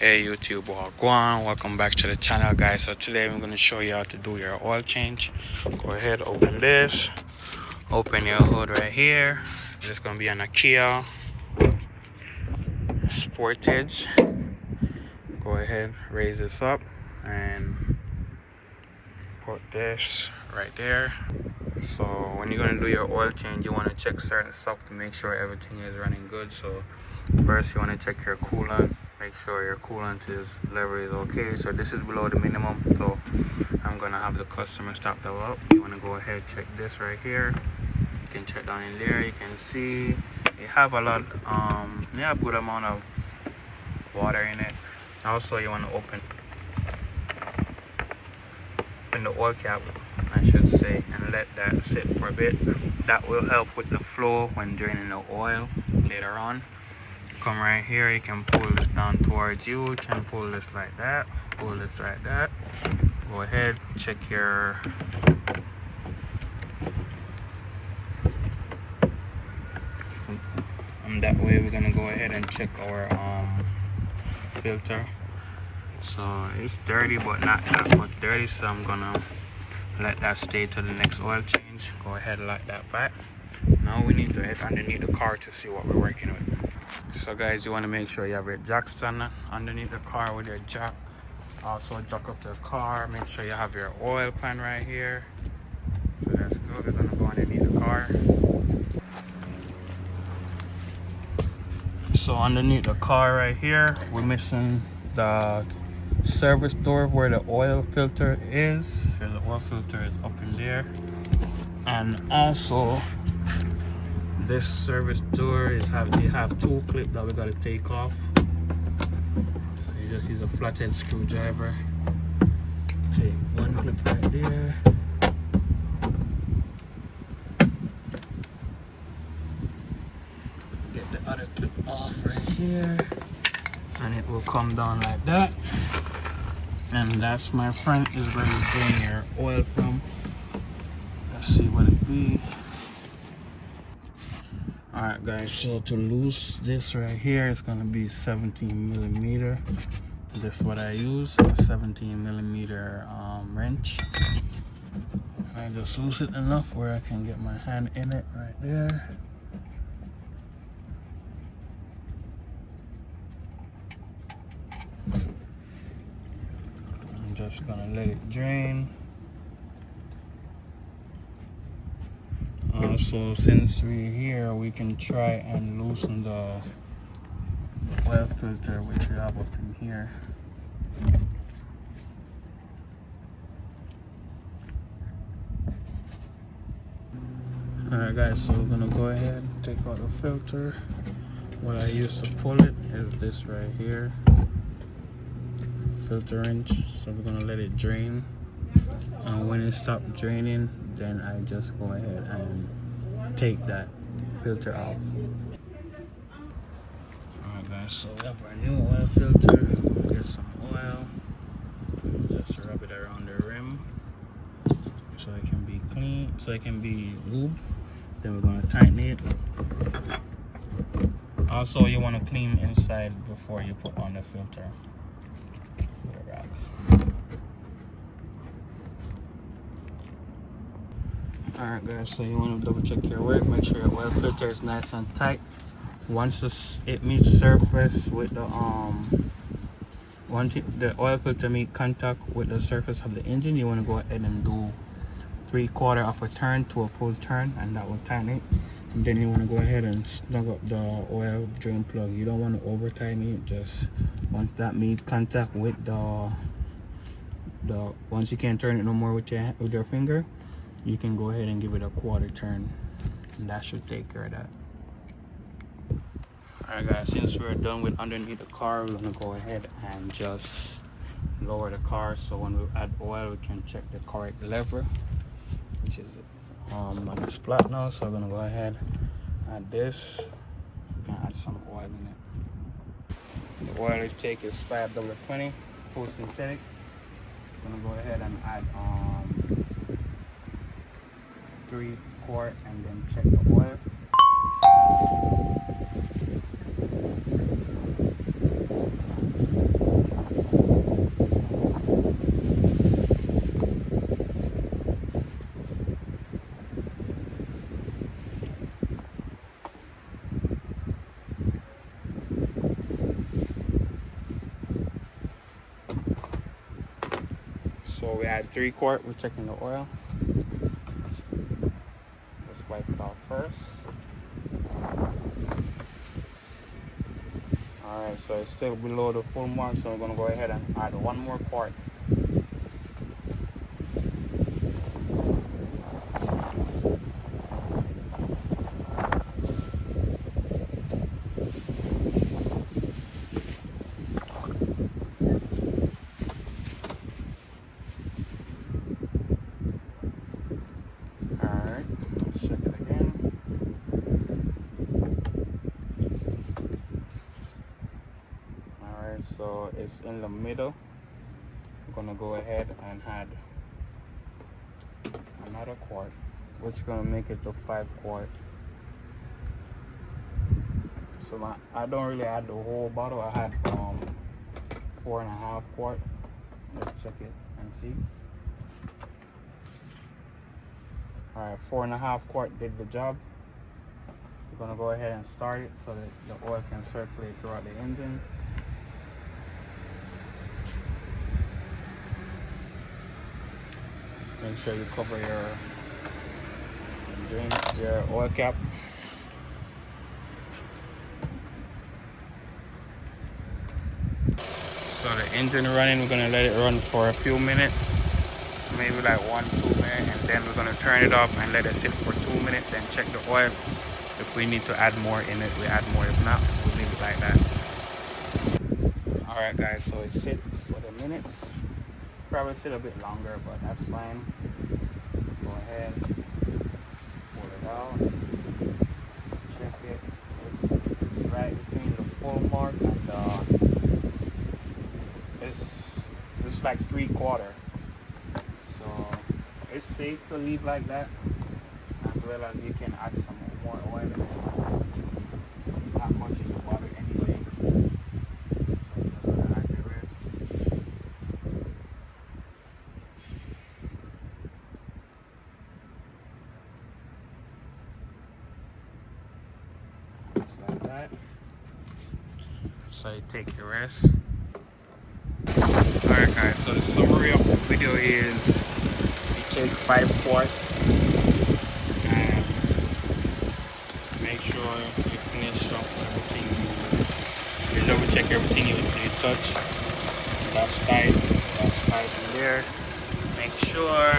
Hey YouTube, wagwan, welcome back to the channel guys. So today I'm going to show you how to do your oil change. Go ahead, open this, open your hood right here. This is going to be on a Kia Sportage. Go ahead, raise this up and put this right there. So when you're going to do your oil change, you want to check certain stuff to make sure everything is running good. So first you want to check your coolant, make sure your coolant level is okay. So this is below the minimum, so I'm going to have the customer stop that up. You want to go ahead, check this right here. You can check down in there, you can see you have a lot, you have good amount of water in it. Also you want to open the oil cap, I should say, and let that sit for a bit. That will help with the flow when draining the oil later on. Come right here, you can pull this down towards you. You can pull this like that, pull this like that. Go ahead, check your that way we're gonna go ahead and check our filter. So it's dirty but not that much dirty, so I'm gonna let that stay to the next oil change. Go ahead and lock that back. Now we need to hit underneath the car to see what we're working with. So guys, you want to make sure you have your jack stand underneath the car with your jack. Also jack up the car, make sure you have your oil pan right here. So let's go, we're gonna go underneath the car. So underneath the car right here, we're missing the service door where the oil filter is. So the oil filter is up in there. And also this service door you have two clips that we gotta take off. So you just use a flathead screwdriver. Take one clip right there. Get the other clip off right here. And it will come down like that. And that's, my friend, is where you drain your oil from. Let's see what it be. Alright guys, so to loose this right here, it's gonna be 17mm. This is what I use, a 17mm wrench. I just loose it enough where I can get my hand in it right there. I'm just gonna let it drain. So since we're here, we can try and loosen the oil filter, which we have up in here. Alright guys, so we're gonna go ahead and take out the filter. What I use to pull it is this right here, filter wrench. So we're gonna let it drain, and when it stops draining, then I just go ahead and take that filter off. Alright guys, so we have our new oil filter. Get some oil, just rub it around the rim so it can be clean, so it can be lube. Then we're going to tighten it. Also you want to clean inside before you put on the filter. Alright guys, so you want to double check your work, make sure your oil filter is nice and tight. Once it meets surface with the once the oil filter meet contact with the surface of the engine, you want to go ahead and do 3/4 of a turn to a full turn, and that will tighten it. And then you want to go ahead and snug up the oil drain plug. You don't want to over tighten it. Just once that meet contact with the once you can't turn it no more with your finger, you can go ahead and give it a 1/4 turn, and that should take care of that. Alright guys, since we're done with underneath the car, we're gonna go ahead and just lower the car, so when we add oil we can check the correct lever, which is on the splat now. So we're gonna go ahead and add this. We can add some oil in it. The oil we take is 5W20 full synthetic. I'm gonna go ahead and add 3 quart and then check the oil. So we had 3 quart. We're checking the oil. Let's wipe it off first. Alright, so it's still below the full mark, so we're gonna go ahead and add 1 more quart. Alright, let's check it again. Alright, so it's in the middle. I'm gonna go ahead and add another quart, which is gonna make it to 5 quart. So I don't really add the whole bottle. I had 4.5 quart. Let's check it and see. Alright, 4.5 quart did the job. We're gonna go ahead and start it so that the oil can circulate throughout the engine. Make sure you cover your oil cap. So the engine running, we're gonna let it run for a few minutes, maybe like 1-2 minutes, and then we're gonna turn it off and let it sit for 2 minutes, then check the oil. If we need to add more in it, we add more. If not, we'll leave it like that. Alright guys, so it sits for the minutes. Probably sit a bit longer, but that's fine. Go ahead, pull it out, check it. It's right between the full mark and it's like 3/4. So it's safe to leave like that, as well as you can add some more oil. Not much in the water anyway. Just like that. So you take your rest. Alright guys, so the summary of the video is you take 5 quart and make sure you finish up everything. You double check everything you touch. That's tight in there. Make sure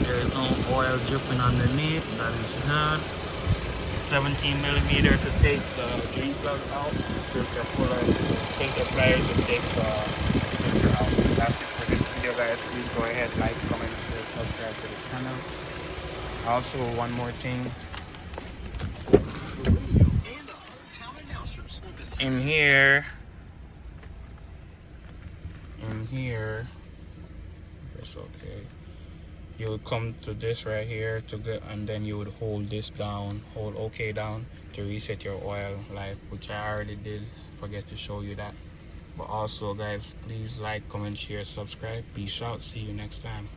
there's no oil dripping underneath. That is good. 17 millimeter to take the drain plug out. Filter puller, take the pliers to take the filter out. That's it for this video guys. Please go ahead, like, comment, share, subscribe to the channel. Also, one more thing. In here, it's okay. You would come to this right here to get, and then you would hold this down, hold OK down to reset your oil life, which I already did. Forget to show you that. But also guys, please like, comment, share, subscribe. Peace out. See you next time.